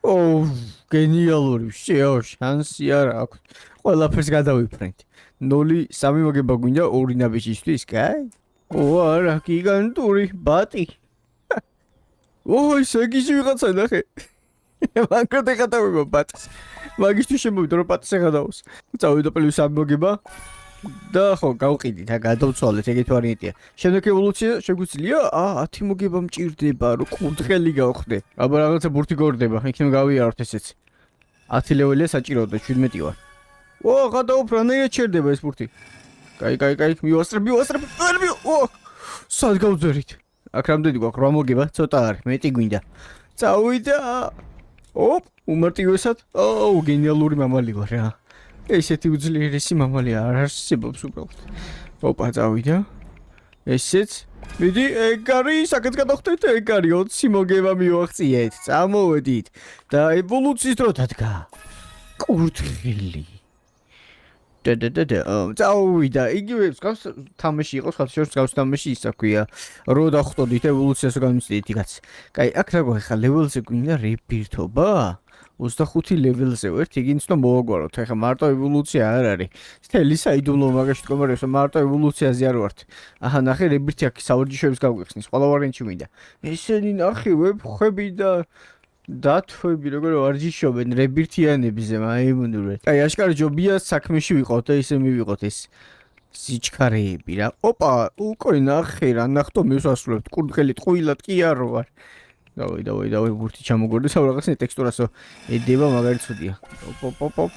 ო, გენიალური, შეო, შანსი არ აქვს. ყველაფერს გადავიფრენთ. 0-3 მოგება გვინდა 2 ნაბიჯისთვის, კაი? ო, არა, გიგანტური ბატი. ო, ისე გიჟი ვიღაცა ნახე. მანქროთ ეხატავება ბატს. მაგისთვის შემოვიდა რომ ბატს ეხატავს. წავიდა +3 მოგება. და ხო, გავყიდით, გადავცვალეთ, ეგეთ ვარიანტია. შემდეგ ევოლუცია შეგვიძლია 10 მოგება მჭირდება, რომ კურდღელი გავხდე. აბა რაღაცა ბურთი გორდება, იქნებ გავიაროთ ესეც. 10 ლეველია საჭირო და 17 ვარ. ო, გადაუფრა, ნაირად ჩერდება ეს ბურთი. კაი, მივასწრებ. ო, სად გავძერით? აქ რამდენი გვაქვს? 8 მოგება, ცოტა არის, მეტი გვინდა. წავიდა. ოპ, უმარტივესად. ო, გენიალური მამალი ვარ რა. ესეთი უძლიერესი მამალი არ არსებობს უბრალოდ. ოპა, წავიდა. ესეც. მიდი, ეგ არის, საკეთ გადავხდეთ, ეგ არის 20 მოგება მივაღწიეთ. წამოვედით და ევოლუციის დრო დადგა. კურდღელი. წავიდა. იგივე მსგავს თამაში იყო, ხალხი შორს მსგავს თამაში ისა ქვია. რო დავხტოდით ევოლუციას განვიცდით იქაც. კაი, აქ რა გვაქვს ხა ლეველზე გვინდა რეპირთობა. 25 ლეველზე ვერთ, იგინც და მოვაგვაროთ. ეხლა მარტო ევოლუცია არ არის. მთელი საიდუმლო მაგაში თქომარებს, მარტო ევოლუციაზე არ ვართ. აჰა, ნახე, რეპირთი აქ საურჯიშოებს გავგვიხსნის. ყველა ვარიანტი მინდა. ესენი ნახე, ვებხვები და დათვები, როგორ ვარჯიშობენ რეპირთიანებზე, მაიმუნურე. კაი, აშკარა ჯობია საქმეში ვიყავთ და ისე მივიყოთ ეს სიჩქარეები რა. ოპა, უკვე ნახე რა, ნახტო მივსასრულებთ. კურდღელი ტყუილად კი არ ვარ. დავი, ბურთი ჩამოგორდა, საურაღაცნე ტექსტურასო ედება მაგარი ცუდია. ოპ.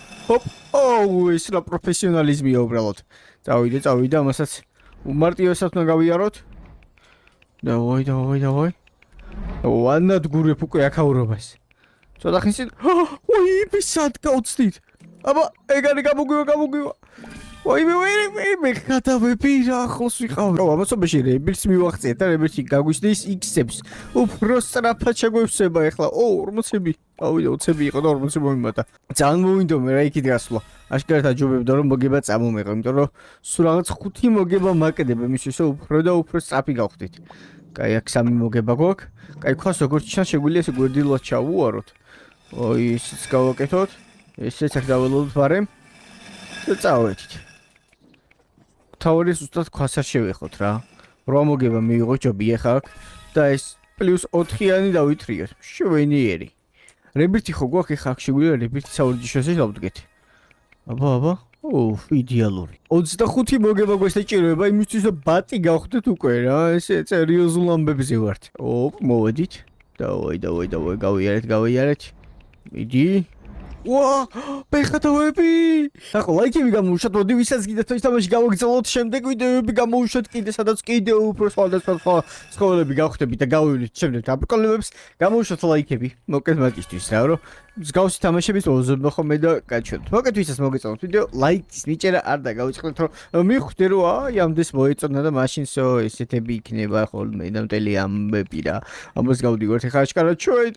ო, ეს რა პროფესიონალიზმია უბრალოდ. წავიდა, ამასაც უმარტივესად უნდა გავიაროთ. დავი. ვანადგურებ უკვე აქაურობას. ცოტა ხნის წინ, ოი, ისად გავწდით. აბა, ეგ არის გამოგვივა. ვაიმე, გადავები რა ახლოს ვიყავ. ო, ამასობაში რეპირს მივახციეთ და რეპირში გაგვიშდის X-ებს. უფრო სწრაფად შეგვევსება ახლა. ო, 40-ები. ავიდა 20-ები იყო და 40 მომიმატა. ძალიან მოვინდომე რა იქით გასვლა. აშკარად აჯობებდა რომ მოგება წამომეყო, იმიტომ რომ სულ რაღაც 5 მოგება მაკდება იმისთვის, რომ უფრო და უფრო სწრაფი გავხდით. კაი, აქ 3 მოგება გვაქვს. კაი, ქვას როგორც ჩანს შეგვიძლია ესე გვერდილად ჩავუაროთ. ოი, ისიც გავაკეთოთ. ესეც აქ დაველოდოთ ვარემ. და წავედით. თავი ზუსტად ქვას არ შევეხოთ რა. 8 მოგება მივიღოთ ჯობია ხა აქ და ეს +4-იანი დავითრიოთ. შვენიერი. რეპირთი ხო გვაქვს ხა აქ შეგვიძლია რეპირთი საურჯიშოზე დავდგეთ. აბა. ო, იდეალური. 25 მოგება გვესაჭიროება იმისთვის რომ ბატი გავხდეთ უკვე რა. ესე სერიოზულ ამბებზე ვართ. ოპ, მოვედით. დავი, გავიარეთ. მიდი. ვა, ბეხატავები! ახლა ლაიქები გამოუშვათ, მოდი ვისაც კიდევ თამაში გავაგზავნოთ, შემდეგ ვიდეოები გამოუშვათ კიდე, სადაც კიდევ უფრო სხვადასხვა ცხოველები გავხდებით და გავივლით შემდეგ აპოკალიფსს, გამოუშვათ ლაიქები. მოკლედ მაგისთვის რა, რომ მსგავსი თამაშების მოუზრდო ხოლმე და გაჩვენოთ. მოკლედ ვისაც მოგეწონათ ვიდეო, ლაიქის მიჭერა არ დაგავიწყდეთ, რომ მიხვდე რომ ამდენს მოეწონა და მაშინსო ესეთები იქნება ხოლმე და მთელი ამბები რა. ამას გავდივართ ხა აშკარად ჩვენ.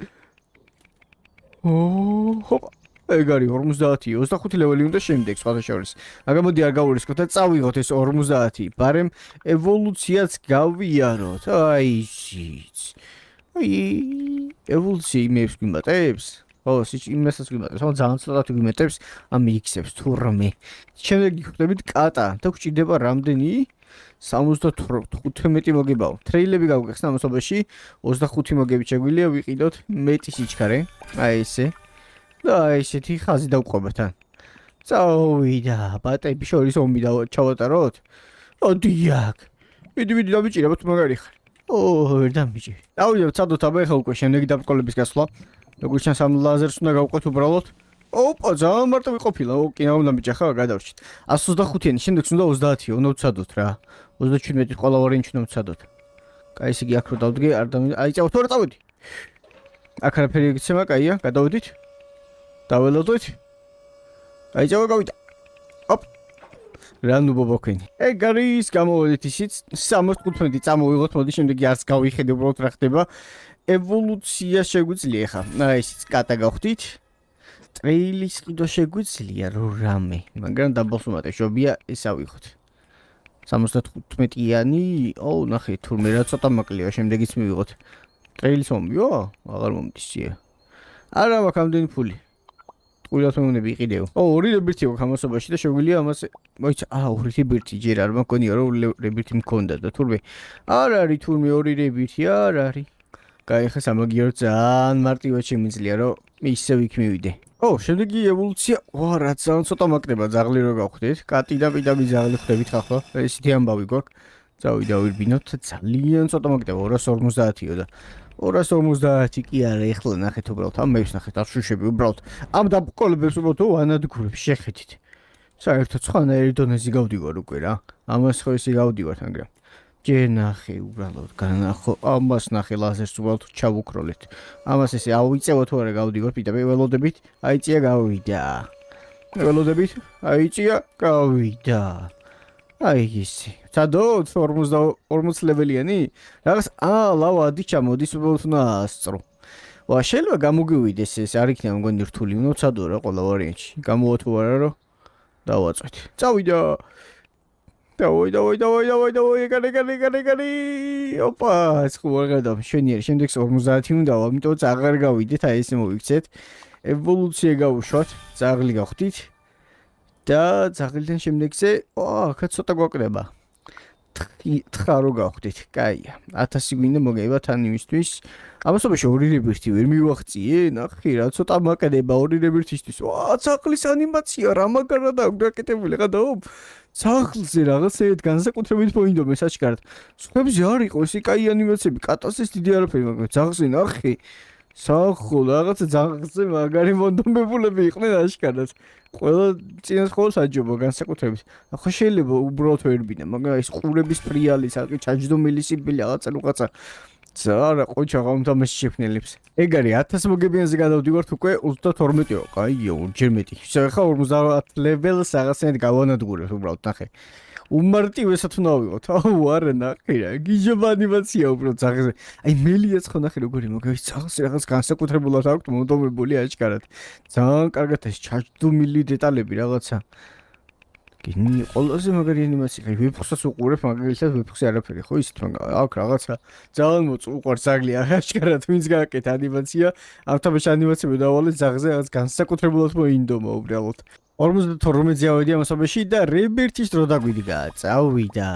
ო, ჰოპ. ეგ არის 50, 25 ლეველი უნდა შემდეგ სხვათა შორის. მაგრამ მოდი არ გავურისკოთ და წავიღოთ ეს 50. ბარემ ევოლუციაც გავიაროთ. აი ისიც. ევოლუცია იმებს გვიმატებს? ო, იმასაც გვიმატებს. ხო, ძალიან ცოტა გვიმატებს ამ X-ებს თურმე. შემდეგ გიხდებით კატა და გვჭირდება რამდენი? 75 მოგებაო. ტრეილები გავგეხსნა ამასობაში 25 მოგებით შეგვიძლია ვიყიდოთ მეტი სიჩქარე. აი ესე. და ესეთი ხაზი დავყვებათ ან. წავიდა, ბატები შორის ომი ჩავატაროთ? ოდი აქ. მიდი დამიჭირებოთ მაგარი ხარ. ო, ვერ დამიჭირე. დავიდეთ სადოთ აბა ეხლა უკვე შემდეგი დაბრკოლების გასვლა. როგორც ჩანს ამ ლაზერს უნდა გავყვეთ უბრალოდ. ოპა, ძალიან მარტო ვიყოფილა. ოკეი, ამ დამიჭა ხა გადავრჩით. 125-იანი, შემდეგს უნდა 30-ი, უნდა ვცადოთ რა. 37-ის ყველა ვარიანტი უნდა ვცადოთ. კაი, ესე იგი აქ რო დავდგე, არ აი წავედი. აქ არაფერი გიცემა, კაია, გადავედით. დაველოდოთ. აი წავგავიდა. ოპ. რა ნუ ბობოქენი. ეგ არის გამოვედით ისიც 75 წამოვიღოთ, მოდი შემდეგი არც გავიხედე უბრალოდ რა ხდება. ევოლუცია შეგვიძლია ხა. აი ისიც კატა გავხდით. ტრეილის ყიდვა შეგვიძლია რამე, მაგრამ დაბალსუმატე შობია ეს ავიღოთ. 75-იანი, ო, ნახე, თურმე რა ცოტა მაკლია, შემდეგიც მივიღოთ. ტრეილის მომიო? აღარ მომდისია. არა მაქვს ამდენი ფული. Ყვილად მეუნები იყიდეო. ორი რებირთი აქვს ამასობაში და შეგვიძლია ამას მოიცა. ორი რებირთი ჯერ არ მგონია რომ რებირთი მქონდა და თურმე არ არის თურმე ორი რებირთი არ არის. კაი, ხა სამაგიერო ძალიან მარტივად შემიძლია რომ ისევ იქ მივიდე. შემდეგი ევოლუცია. რა ძალიან ცოტა მაკდება ძაღლი რო გავხდეთ. კატი და პიტამი ძაღლი ხდებით ახლა. ესეთი ამბავი გვაქვს. წავიდა ვირბინოთ ძალიან ცოტა მაკდება 250-იო და 250 კი არა, ეხლა ნახეთ უბრალოდ ამ მეებს ნახეთ არშუშები უბრალოდ ამ დაბკოლებებს უბრალოდ ანადგურებს შეხედით. საერთოდ სხვანაირი დონეზე გავდივარ უკვე რა. ამას ხო ისე გავდივარ მაგრამ ჯერ ნახე უბრალოდ განახო ამას ნახე ლაზერს უბრალოდ ჩავუქროლეთ. ამას ესე ავიწევო თუ არა გავდივარ პიტაპე ველოდებით, აიწია გავიდა. ველოდებით, აიწია გავიდა. აი ისე. Სადო 40 ლეველიანი? რაღაც ლავადი ჩამოდის უბრალოდ უნდა ასწრო. შეიძლება გამოგვივიდეს ეს არ იქნება მგონი რთული, უნდა ვცადო რა ყველა ვარიანტში. გამოვა თუ არა რომ დავაწვეთ. წავიდა. დავაი, ეგარი. ოპა, ეს ხო აღარ შვენიერი, შემდეგ 50 უნდა, ამიტომ აღარ გავიდეთ, აი ესე მოვიქცეთ. ევოლუცია გავუშვათ, ძაღლი გავხდით. და ძაღლიდან შემდეგზე, აქ ცოტა გვაკრება. თხარო გავხდით, კაია. 1000 გვინდა მოგევა თან იმისთვის. ამასობაში ორი რებირთი ვერ მივახციე, ნახე რა, ცოტა მაკდება ორი რებირთისთვის. ძაღლის ანიმაცია რა მაგარად აქვს გაკეთებული, ხადო? ძაღლზე რაღაცეეთ განსაკუთრებით მოინდომე საჩქარად. სხვებზე არ იყო ესე კაი ანიმაციები, კატას ეს დიდი არაფერი, მაგრამ ძაღლზე ნახე. სახო რაღაცა ძაღლზე მაგარი მონდომებულები იყვნენ აშკარად. ყველა წინას ხოლმე საჯობა განსაკუთრებით. ახლა შეიძლება უბრალოდ ვერბინა, მაგრამ ეს ყურების ფრიალი, საკი ჩაჯდომილი სიბილი რაღაცა. ზარა ყოჩა გამთამაში შეფნელებს. ეგ არის 1000 მოგებიანზე გადავდივართ უკვე 32-იო. კაიო, ჯერ მეტი. ხა 50 ლეველს რაღაცნაირად გავანადგურებ უბრალოდ ნახე. უმარტივესად უნდა ვიყოთ. არა ნახე რა. გიჟობა ანიმაცია უბრალოდ ძაღლზე. აი მელიაც ხო ნახე როგორი მოგევის ძაღლზე რაღაც განსაკუთრებულად აქვს მონდომებული აჩკარად. ძალიან კარგად ეს ჩაჯდომილი დეტალები რაღაცა. გინი ყველაზე მაგარი ანიმაცია. აი ვეფხსაც უყურებ მაგალითად ვეფხზე არაფერი ხო ისეთ მაგრამ აქ რაღაცა ძალიან უყვარს ძაღლი აჩკარად ვინც გააკეთა ანიმაცია. ამთავრებაში ანიმაციები დავალე ძაღლზე რაღაც განსაკუთრებულად მოინდომა უბრალოდ. 52-ზე ავედი ამასობაში და რებირთის დრო დაგვიდგა. წავიდა.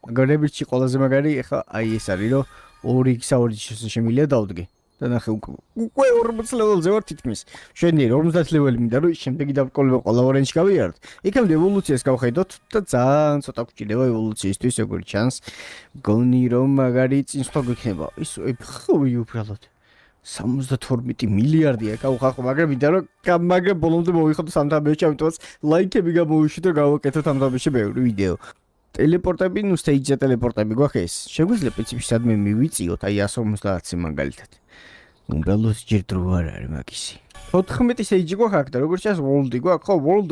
მაგრამ რებირთში ყველაზე მაგარი ეხა აი ეს არის რომ 2x2 შემიძლია დავდგე. და ნახე უკვე 40 ლეველზე ვარ თითქმის. შვენიერი 50 ლეველი მინდა რომ შემდეგი დაბკოლება ყველა ვარიანტში გავიაროთ. იქამდე ევოლუციას გავხედოთ და ძალიან ცოტა გვჭირდება ევოლუციისთვის როგორი ჩანს. გონი რომ მაგარი წინსვლა გვიქნება. ის ხუი უბრალოდ 72 მილიარდია გავხახო, მაგრამ მინდა რომ მაგრამ ბოლომდე მოვიხადო სამთაბეში, ამიტომაც ლაიქები გამოვიშვით და გავაკეთოთ ამთაბეში ბევრი ვიდეო. ტელეპორტები, ნუ სტეიჯზე ტელეპორტები გვაქვს ეს. შეგვიძლია პრინციპში სადმე მივიწიოთ, აი 150 მაგალითად. უბრალოდ ჯერ დრო არ არის მაგისი. 14 სტეიჯი გვაქვს აქ და როგორც ჩანს ვორლდი გვაქვს, ხო ვორლდ